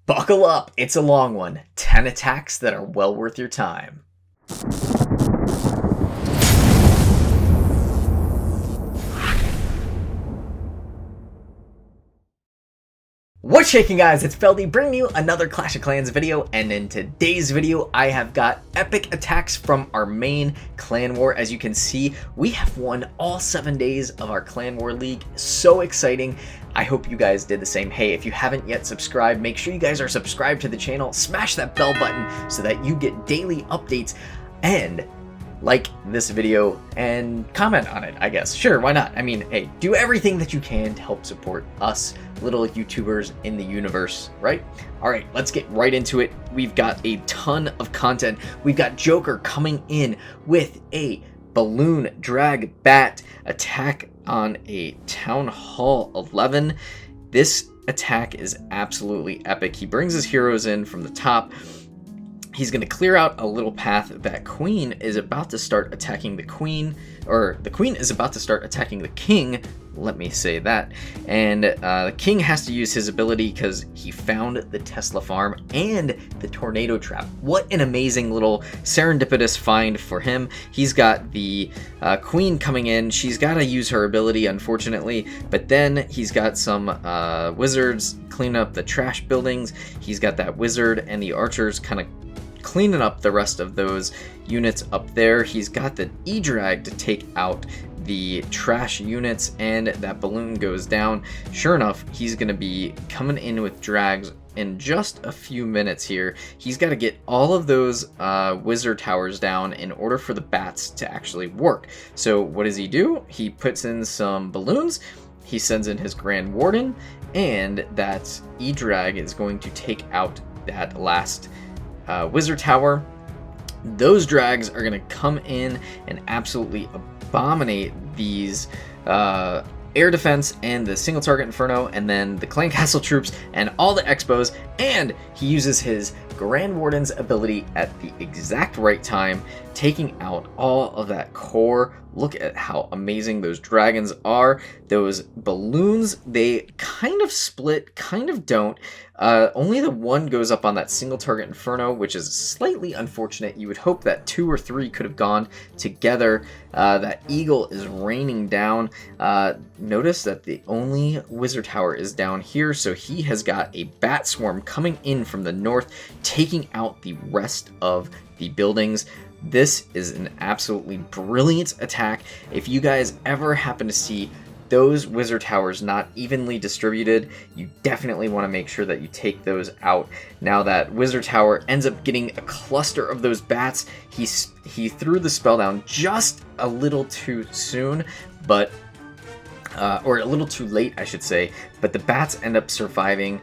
Buckle up, it's a long one. 10 attacks that are well worth your time. What's shaking, guys? It's Feldy bringing you another Clash of Clans video, and in today's video I have got epic attacks from our main clan war. As you can see, we have won all 7 days of our clan war league. So exciting. I hope you guys did the same. Hey, if you haven't yet subscribed, make sure you guys are subscribed to the channel. Smash that bell button so that you get daily updates, and like this video and comment on it, I guess. Sure, why not? I mean, hey, do everything that you can to help support us little YouTubers in the universe, right? All right, let's get right into it. We've got a ton of content. We've got Joker coming in with a balloon drag bat attack on a Town Hall 11. This attack is absolutely epic. He brings his heroes in from the top. He's going to clear out a little path that Queen is about to start attacking the Queen, or the Queen is about to start attacking the King, let me say that. And the King has to use his ability because he found the Tesla farm and the tornado trap. What an amazing little serendipitous find for him. He's got the Queen coming in. She's got to use her ability, unfortunately, but then he's got some wizards cleaning up the trash buildings. He's got that wizard and the archers kind of cleaning up the rest of those units up there. He's got the edrag to take out the trash units, and that balloon goes down. Sure enough, he's going to be coming in with drags in just a few minutes here. He's got to get all of those wizard towers down in order for the bats to actually work. So what does he do? He puts in some balloons. He sends in his Grand Warden, and that edrag is going to take out that last wizard tower. Those drags are going to come in and absolutely abominate these air defense and the single target inferno, and then the clan castle troops and all the expos, and he uses his Grand Warden's ability at the exact right time, taking out all of that core. Look at how amazing those dragons are. Those balloons, they kind of split, kind of don't. Only the one goes up on that single target inferno, which is slightly unfortunate. You would hope that 2 or 3 could have gone together. That eagle is raining down. Notice that the only wizard tower is down here, so he has got a bat swarm coming in from the north, taking out the rest of the buildings. This is an absolutely brilliant attack. If you guys ever happen to see those wizard towers not evenly distributed, you definitely want to make sure that you take those out. Now that wizard tower ends up getting a cluster of those bats. He threw the spell down just a little too soon, but or a little too late, I should say, but the bats end up surviving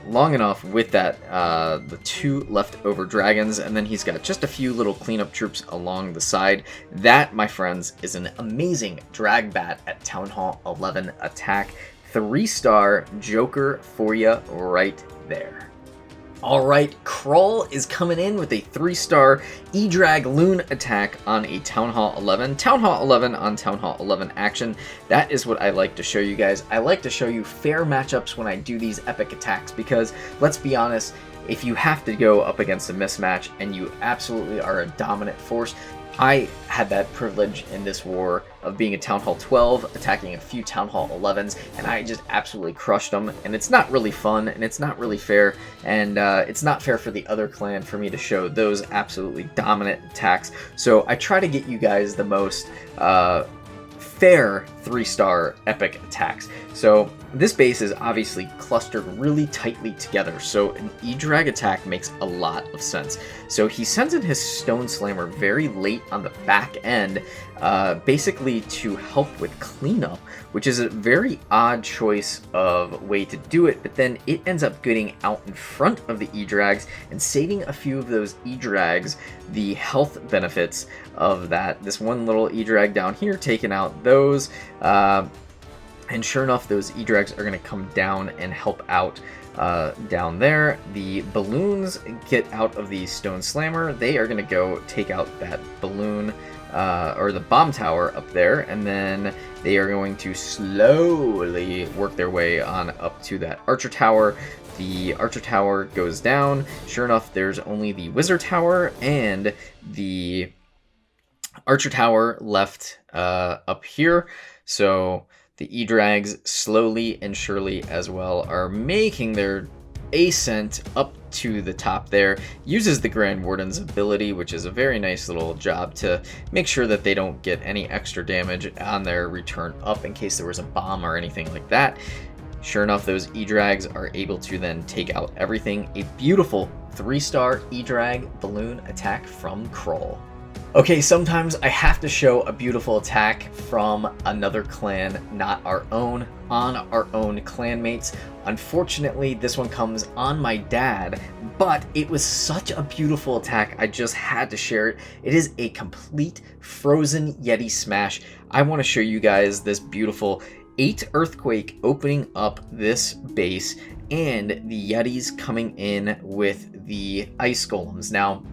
long enough with that the 2 leftover dragons, and then he's got just a few little cleanup troops along the side. That, my friends, is an amazing drag bat at Town Hall 11 attack. 3-star Joker for you right there. Alright, Krull is coming in with a 3-star edrag loon attack on a Town Hall 11. Town Hall 11 on Town Hall 11 action. That is what I like to show you guys. I like to show you fair matchups when I do these epic attacks, because let's be honest, if you have to go up against a mismatch and you absolutely are a dominant force, I had that privilege in this war of being a Town Hall 12, attacking a few Town Hall 11s, and I just absolutely crushed them, and it's not really fun, and it's not really fair, and it's not fair for the other clan for me to show those absolutely dominant attacks. So I try to get you guys the most fair 3-star epic attacks. So this base is obviously clustered really tightly together, so an edrag attack makes a lot of sense. So he sends in his Stone Slammer very late on the back end, basically to help with cleanup, which is a very odd choice of way to do it, but then it ends up getting out in front of the edrags and saving a few of those edrags the health benefits of that. This one little edrag down here taking out those, and sure enough, those edrags are going to come down and help out down there. The balloons get out of the Stone Slammer. They are going to go take out that balloon or the bomb tower up there, and then they are going to slowly work their way on up to that archer tower. the Archer Tower goes down. Sure enough, there's only the Wizard Tower and the Archer Tower left up here. So the edrags slowly and surely as well are making their ascent up to the top there. Uses the Grand Warden's ability, which is a very nice little job to make sure that they don't get any extra damage on their return up in case there was a bomb or anything like that. Sure enough, those edrags are able to then take out everything. A beautiful 3-star edrag balloon attack from Kroll. Okay, sometimes I have to show a beautiful attack from another clan, not our own, on our own clanmates. Unfortunately, this one comes on my dad, but it was such a beautiful attack, I just had to share it. It is a complete frozen Yeti smash. I want to show you guys this beautiful 8 earthquake opening up this base and the Yetis coming in with the ice golems. Now,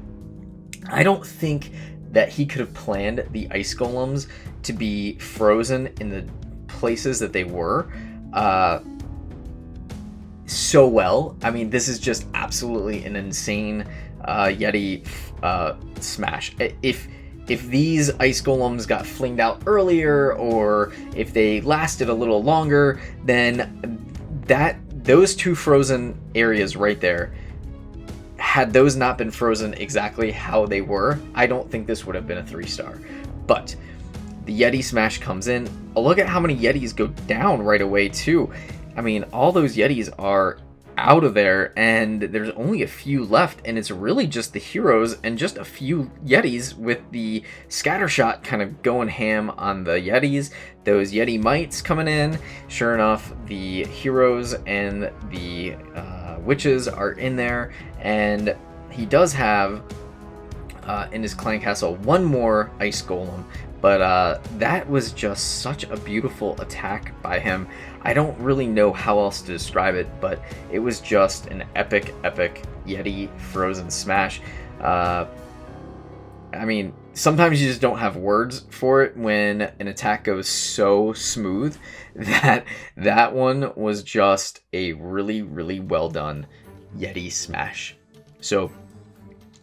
I don't think that he could have planned the ice golems to be frozen in the places that they were so well. I mean, this is just absolutely an insane Yeti smash. If these ice golems got flinged out earlier, or if they lasted a little longer, then those 2 frozen areas right there, had those not been frozen exactly how they were, I don't think this would have been a 3-star. But the Yeti smash comes in. Look at how many Yetis go down right away too. I mean, all those Yetis are out of there, and there's only a few left, and it's really just the heroes and just a few Yetis, with the scatter shot kind of going ham on the Yetis. Those Yeti mites coming in. Sure enough, the heroes and the witches are in there, and he does have in his clan castle one more ice golem, but that was just such a beautiful attack by him. I don't really know how else to describe it, but it was just an epic Yeti frozen smash. I mean, sometimes you just don't have words for it when an attack goes so smooth. That one was just a really well done Yeti smash. So,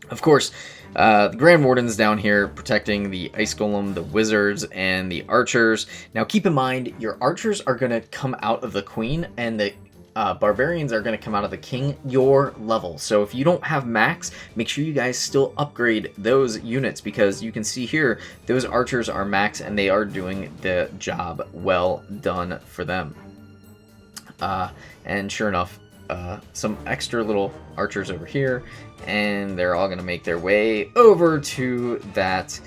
of course, the Grand Warden's down here protecting the Ice Golem, the Wizards, and the Archers. Now, keep in mind, your Archers are going to come out of the Queen, and the Barbarians are going to come out of the King, your level. So if you don't have max, make sure you guys still upgrade those units, because you can see here, those Archers are max, and they are doing the job. Well done for them. And sure enough, some extra little Archers over here, and they're all going to make their way over to that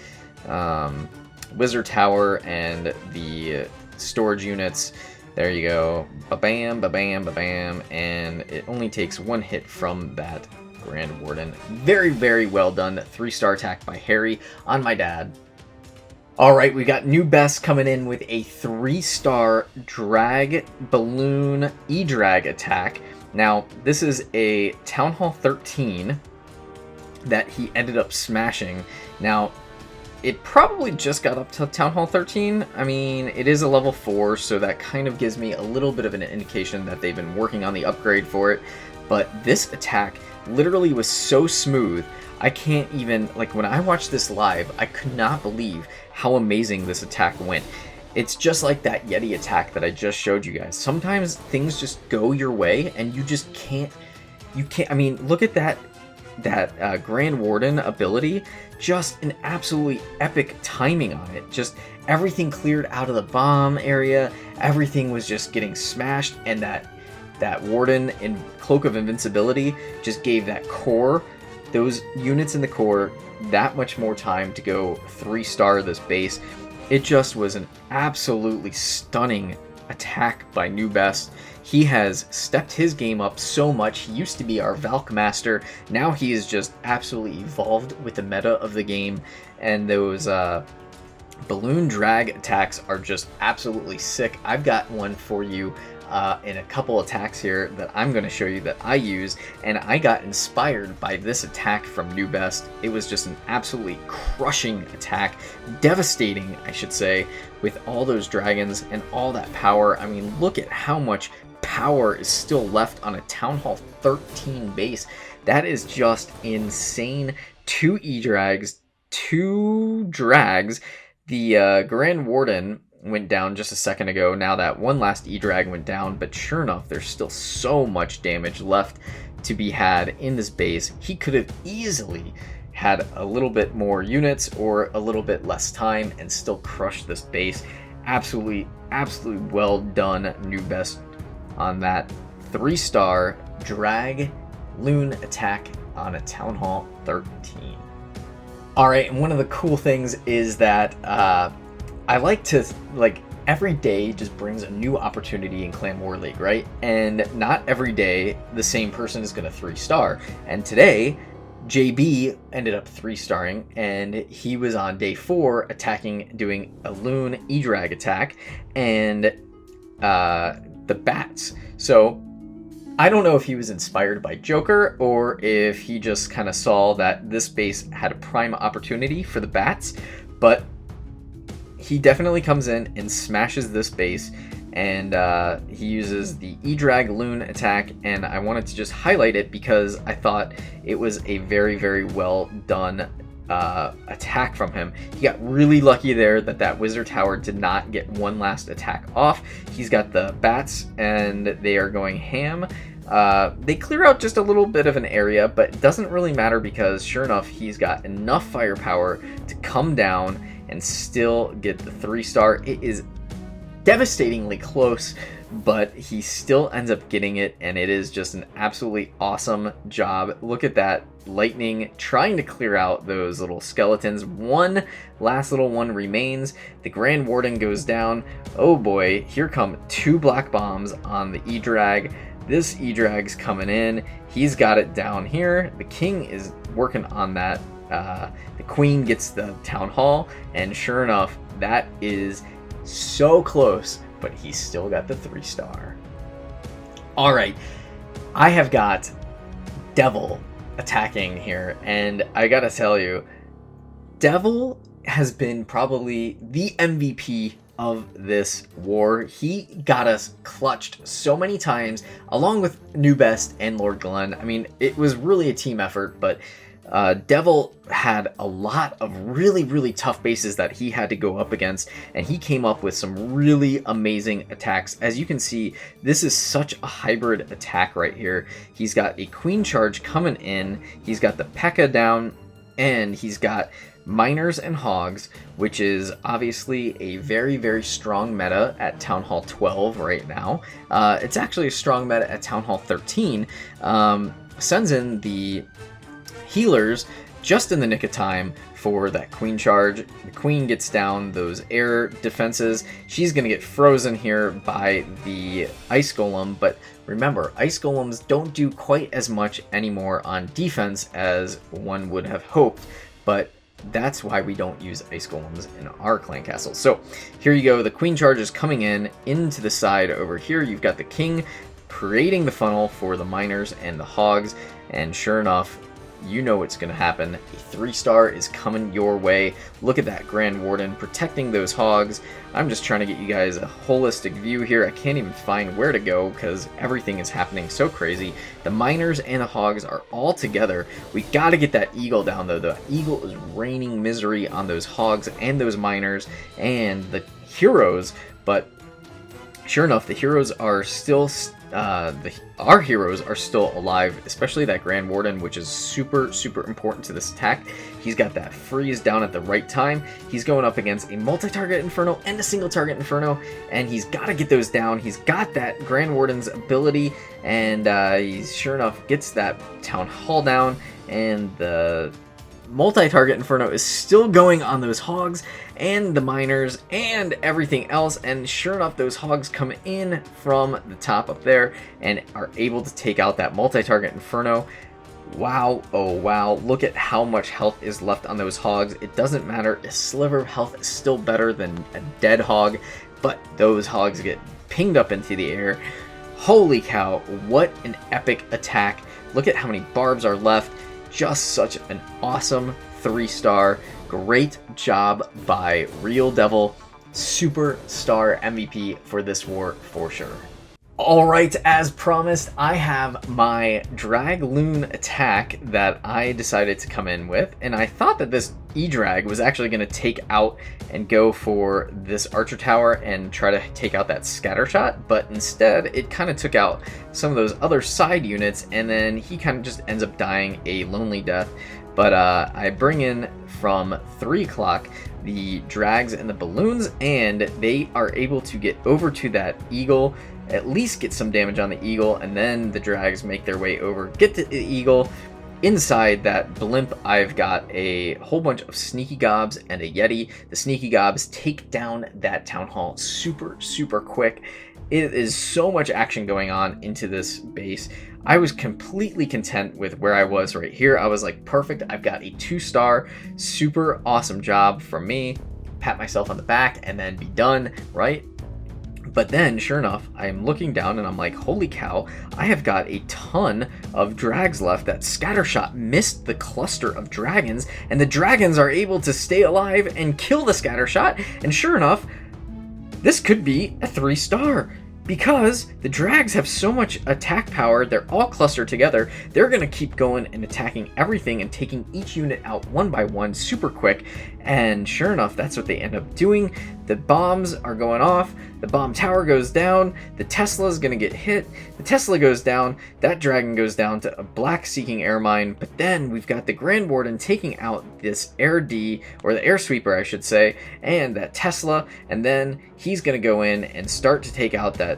Wizard Tower and the storage units. There you go. Ba-bam, ba-bam, ba-bam, and it only takes 1 hit from that Grand Warden. Very well done. 3-star attack by Harry on my dad. Alright, we got new best coming in with a 3-star drag balloon edrag attack. Now, this is a Town Hall 13 that he ended up smashing. Now, it probably just got up to Town Hall 13. I mean, it is a level 4, so that kind of gives me a little bit of an indication that they've been working on the upgrade for it. But this attack literally was so smooth, I can't even, like, when I watched this live, I could not believe how amazing this attack went. It's just like that Yeti attack that I just showed you guys. Sometimes things just go your way, and you just can't, I mean, look at that Grand Warden ability. Just an absolutely epic timing on it. Just everything cleared out of the bomb area. Everything was just getting smashed, and that Warden in Cloak of Invincibility just gave that core, those units in the core, that much more time to go 3-star this base. It just was an absolutely stunning attack by New Best. He has stepped his game up so much. He used to be our Valk Master. Now he is just absolutely evolved with the meta of the game. And those balloon drag attacks are just absolutely sick. I've got one for you in a couple attacks here that I'm going to show you that I use, and I got inspired by this attack from New Best. It was just an absolutely crushing attack, devastating, I should say, with all those dragons and all that power. I mean, look at how much power is still left on a Town Hall 13 base. That is just insane. 2 edrags, 2 drags. The Grand Warden went down just a second ago. Now that one last edrag went down, but sure enough, there's still so much damage left to be had in this base. He could have easily had a little bit more units or a little bit less time and still crushed this base. Absolutely well done, New Best, on that 3-star drag loon attack on a Town Hall 13. Alright, and one of the cool things is that I like to, every day just brings a new opportunity in Clan War League, right? And not every day the same person is going to 3-star. And today, JB ended up 3-starring, and he was on day 4 doing a loon edrag attack, and the bats. So I don't know if he was inspired by Joker or if he just kind of saw that this base had a prime opportunity for the bats, but he definitely comes in and smashes this base, and he uses the edrag loon attack, and I wanted to just highlight it because I thought it was a very well done attack from him. He got really lucky there that wizard tower did not get one last attack off. He's got the bats and they are going ham. They clear out just a little bit of an area, but it doesn't really matter because sure enough, he's got enough firepower to come down and still get the 3-star. It is devastatingly close, but he still ends up getting it, and it is just an absolutely awesome job. Look at that lightning trying to clear out those little skeletons. One last little one remains. The Grand Warden goes down. Oh boy, here come 2 black bombs on the edrag. This edrag's coming in. He's got it down here. The king is working on that. The queen gets the town hall, and sure enough, that is so close, but he's still got the 3-star. All right, I have got Devil attacking here, and I gotta tell you, Devil has been probably the MVP of this war. He got us clutched so many times, along with New Best and Lord Glenn. I mean, it was really a team effort, but Devil had a lot of really tough bases that he had to go up against, and he came up with some really amazing attacks. As you can see, this is such a hybrid attack right here. He's got a queen charge coming in, he's got the P.E.K.K.A. down, and he's got miners and hogs, which is obviously a very strong meta at Town Hall 12 right now. It's actually a strong meta at Town Hall 13. Sends in the healers just in the nick of time for that queen charge. The queen gets down those air defenses. She's going to get frozen here by the ice golem, but remember, ice golems don't do quite as much anymore on defense as one would have hoped, but that's why we don't use ice golems in our clan castle. So here you go, the queen charge is coming in into the side over here. You've got the king creating the funnel for the miners and the hogs, and sure enough, you know what's going to happen. A 3-star is coming your way. Look at that Grand Warden protecting those hogs. I'm just trying to get you guys a holistic view here. I can't even find where to go because everything is happening so crazy. The miners and the hogs are all together. We got to get that eagle down though. The eagle is raining misery on those hogs and those miners and the heroes, but sure enough, the heroes are still our heroes are still alive, especially that Grand Warden, which is super important to this attack. He's got that freeze down at the right time. He's going up against a multi-target Inferno and a single target Inferno, and he's got to get those down. He's got that Grand Warden's ability, and he sure enough gets that Town Hall down, and the multi-target Inferno is still going on those hogs and the miners and everything else, and sure enough, those hogs come in from the top up there and are able to take out that multi-target Inferno. Wow, oh wow, look at how much health is left on those hogs. It doesn't matter, a sliver of health is still better than a dead hog, but those hogs get pinged up into the air. Holy cow, what an epic attack. Look at how many barbs are left. Just such an awesome 3-star. Great job by Real Devil. Superstar MVP for this war for sure. Alright, as promised, I have my Dragloon attack that I decided to come in with, and I thought that this edrag was actually going to take out and go for this archer tower and try to take out that scatter shot, but instead it kind of took out some of those other side units, and then he kind of just ends up dying a lonely death. But I bring in from 3 o'clock the drags and the balloons, and they are able to get over to that eagle, at least get some damage on the eagle, and then the drags make their way over, get to the eagle. Inside that blimp, I've got a whole bunch of sneaky gobs and a yeti. The sneaky gobs take down that town hall super quick. It is so much action going on into this base. I was completely content with where I was right here. I was like, perfect, I've got a 2-star, super awesome job from me. Pat myself on the back and then be done, right? But then, sure enough, I'm looking down and I'm like, holy cow, I have got a ton of drags left. That scattershot missed the cluster of dragons, and the dragons are able to stay alive and kill the scattershot. And sure enough, this could be a 3-star. Because the drags have so much attack power, they're all clustered together, they're going to keep going and attacking everything and taking each unit out one by one super quick. And sure enough, that's what they end up doing. The bombs are going off, the bomb tower goes down, the Tesla is going to get hit, the Tesla goes down, that dragon goes down to a black seeking air mine, but then we've got the Grand Warden taking out this air D, or the air sweeper I should say, and that Tesla, and then he's going to go in and start to take out that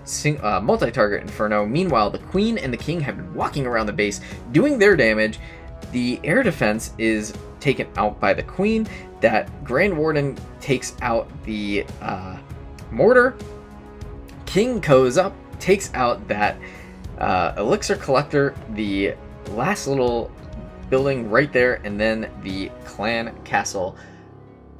multi-target Inferno. Meanwhile, the Queen and the King have been walking around the base doing their damage. The air defense is taken out by the Queen. That Grand Warden takes out the mortar. King goes up, takes out that elixir collector, the last little building right there, and then the clan castle.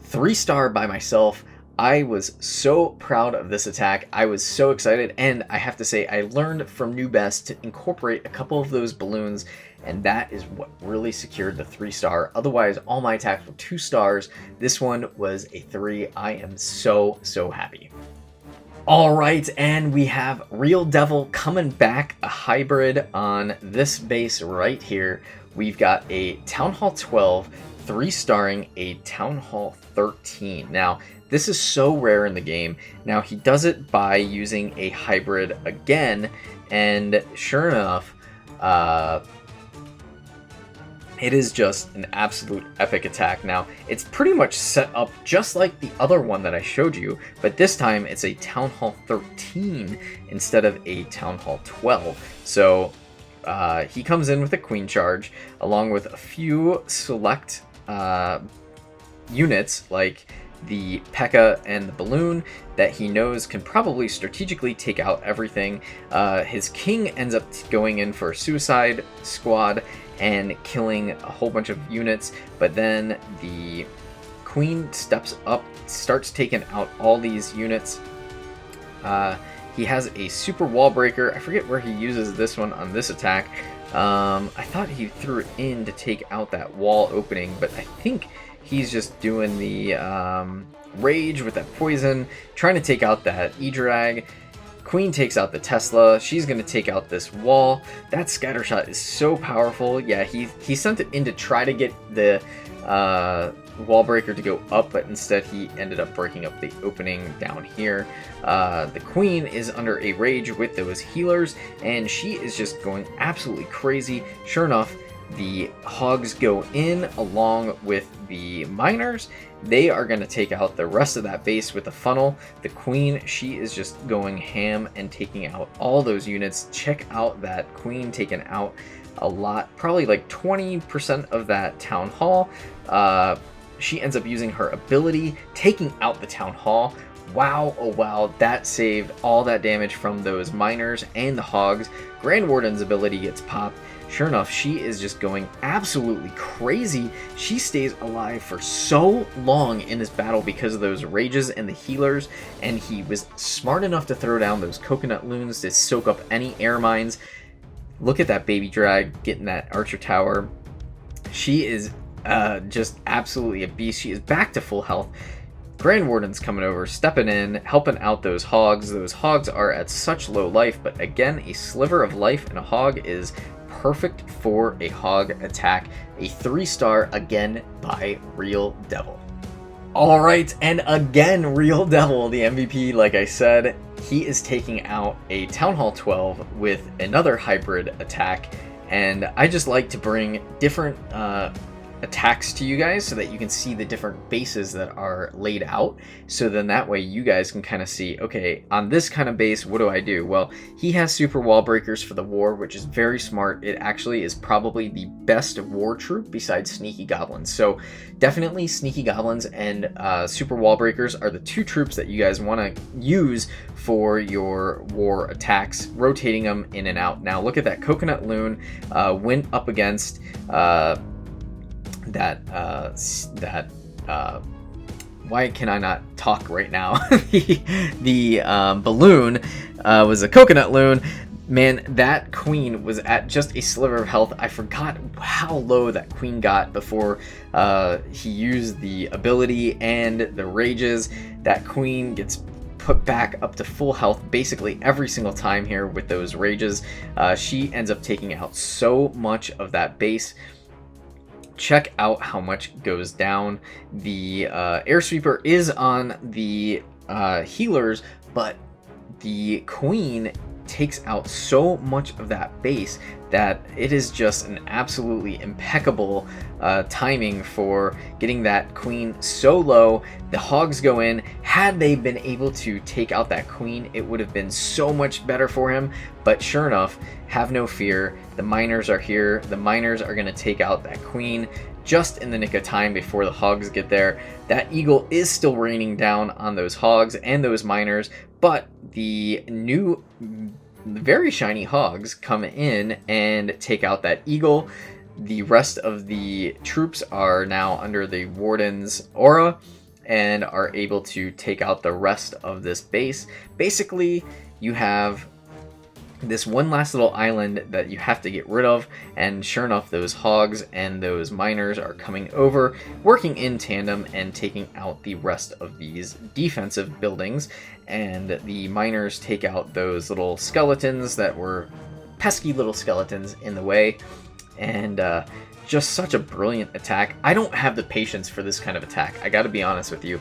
3-star by myself. I was so proud of this attack. I was so excited, and I have to say I learned from New Best to incorporate a couple of those balloons, and that is what really secured the 3-star. Otherwise, all my attacks were 2 stars. This one was a 3. I am so happy. Alright, and we have Real Devil coming back, a hybrid on this base right here. We've got a Town Hall 12, 3-starring a Town Hall 13. Now, this is so rare in the game. Now, he does it by using a hybrid again, and sure enough, it is just an absolute epic attack. Now, it's pretty much set up just like the other one that I showed you, but this time it's a Town Hall 13 instead of a Town Hall 12. So, he comes in with a Queen Charge, along with a few select units, like the P.E.K.K.A. and the Balloon, that he knows can probably strategically take out everything. His King ends up going in for a Suicide Squad and killing a whole bunch of units, but then the Queen steps up, starts taking out all these units. He has a super wall breaker. I forget where he uses this one on this attack. I thought he threw it in to take out that wall opening, but I think he's just doing the rage with that poison, trying to take out that edrag. Queen takes out the Tesla. She's going to take out this wall. That scattershot is so powerful. Yeah, he sent it in to try to get the wall breaker to go up, but instead he ended up breaking up the opening down here. The Queen is under a rage with those healers, and she is just going absolutely crazy. Sure enough, the hogs go in along with the miners. They are going to take out the rest of that base with the funnel. The Queen, she is just going ham and taking out all those units. Check out that Queen taking out a lot, probably like 20% of that Town Hall. She ends up using her ability, taking out the Town Hall. Wow, oh wow, that saved all that damage from those miners and the hogs. Grand Warden's ability gets popped. sure enough, she is just going absolutely crazy. She stays alive for so long in this battle because of those rages and the healers, and he was smart enough to throw down those coconut loons to soak up any air mines. Look at that baby drag getting that archer tower. She is just absolutely a beast. She is back to full health. Grand Warden's coming over, stepping in, helping out those hogs. Those hogs are at such low life, but again, a sliver of life in a hog is perfect for a hog attack. A 3-star again by Real Devil. All right, and again, Real Devil, the MVP, like I said, he is taking out a Town Hall 12 with another hybrid attack, and I just like to bring different attacks to you guys so that you can see the different bases that are laid out, so then that way you guys can kind of see, okay, on this kind of base, what do I do? Well, he has super wall breakers for the war, which is very smart. It actually is probably the best war troop besides sneaky goblins, so definitely sneaky goblins and super wall breakers are the two troops that you guys want to use for your war attacks, rotating them in and out. Now look at that coconut loon went up against why can I not talk right now? the balloon was a coconut loon. Man, that queen was at just a sliver of health. I forgot how low that queen got before he used the ability and the rages. That queen gets put back up to full health basically every single time here with those rages. She ends up taking out so much of that base. Check out how much goes down. The air sweeper is on the healers, but the queen takes out so much of that base that it is just an absolutely impeccable timing for getting that queen so low. The hogs go in. Had they been able to take out that queen, it would have been so much better for him, but sure enough, have no fear, the miners are here. The miners are going to take out that queen just in the nick of time before the hogs get there. That eagle is still raining down on those hogs and those miners, but the new very shiny hogs come in and take out that eagle. The rest of the troops are now under the warden's aura and are able to take out the rest of this base. Basically, you have this one last little island that you have to get rid of, and sure enough, those hogs and those miners are coming over, working in tandem and taking out the rest of these defensive buildings, and the miners take out those little skeletons that were pesky little skeletons in the way, and just such a brilliant attack. I don't have the patience for this kind of attack, I gotta be honest with you.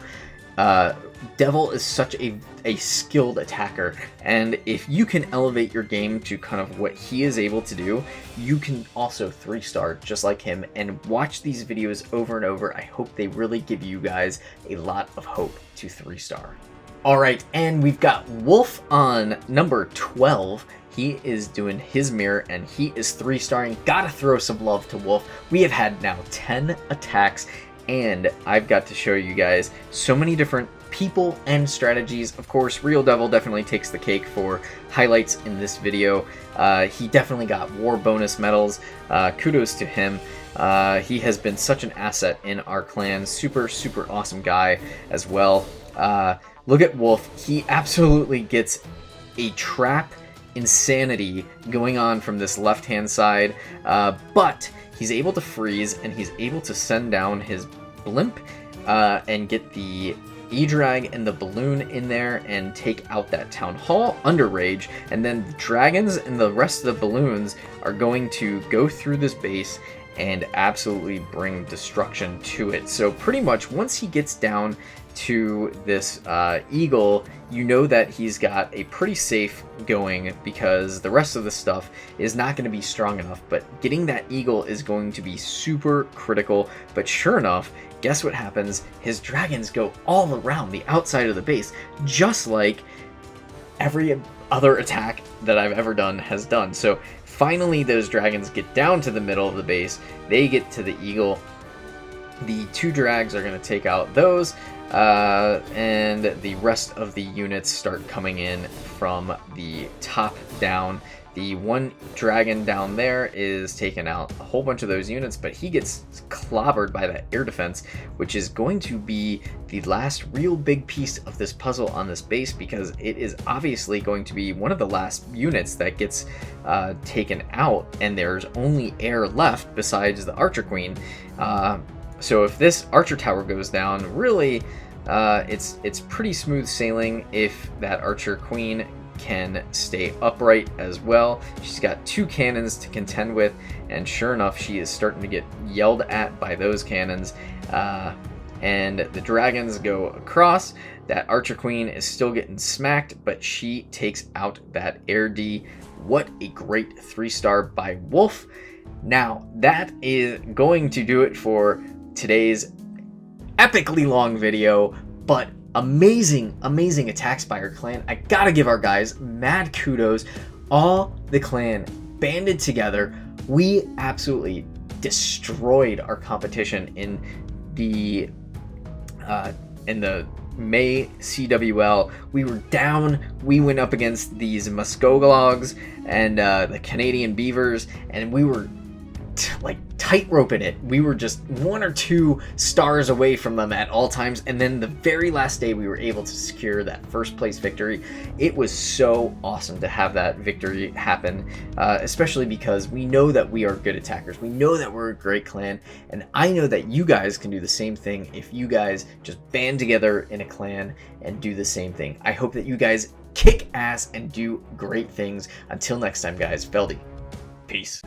Devil is such a skilled attacker, and if you can elevate your game to kind of what he is able to do, you can also 3-star just like him. And watch these videos over and over. I hope they really give you guys a lot of hope to 3-star. Alright, and we've got Wolf on number 12. He is doing his mirror and he is 3-starring. Gotta throw some love to Wolf. We have had now 10 attacks, and I've got to show you guys so many different people and strategies. Of course, Real Devil definitely takes the cake for highlights in this video. He definitely got war bonus medals. Kudos to him. He has been such an asset in our clan. Super awesome guy as well. Look at Wolf. He absolutely gets a trap insanity going on from this left-hand side, but he's able to freeze and he's able to send down his blimp and get the edrag and the balloon in there and take out that town hall under rage, and then the dragons and the rest of the balloons are going to go through this base and absolutely bring destruction to it. So pretty much once he gets down to this eagle, you know that he's got a pretty safe going, because the rest of the stuff is not going to be strong enough, but getting that eagle is going to be super critical. But sure enough, guess what happens? His dragons go all around the outside of the base, just like every other attack that I've ever done has done. So finally those dragons get down to the middle of the base, they get to the eagle, the 2 drags are going to take out those, and the rest of the units start coming in from the top down The one dragon down there is taking out a whole bunch of those units, but he gets clobbered by that air defense, which is going to be the last real big piece of this puzzle on this base, because it is obviously going to be one of the last units that gets taken out, and there's only air left besides the Archer Queen. So if this Archer Tower goes down, really, it's pretty smooth sailing if that Archer Queen can stay upright as well. She's got 2 cannons to contend with, and sure enough, she is starting to get yelled at by those cannons. And the dragons go across. That Archer Queen is still getting smacked, but she takes out that Air D. What a great 3-star by Wolf. Now, that is going to do it for today's epically long video, but amazing attacks by our clan. I gotta give our guys mad kudos. All the clan banded together. We absolutely destroyed our competition in the May CWL. We were down. We went up against these Muskoglogs and the Canadian Beavers, and we were like tightroping it. We were just 1 or 2 stars away from them at all times, and then the very last day we were able to secure that first place victory. It was so awesome to have that victory happen, especially because we know that we are good attackers. We know that we're a great clan, and I know that you guys can do the same thing if you guys just band together in a clan and do the same thing. I hope that you guys kick ass and do great things. Until next time, guys, Feldy, peace.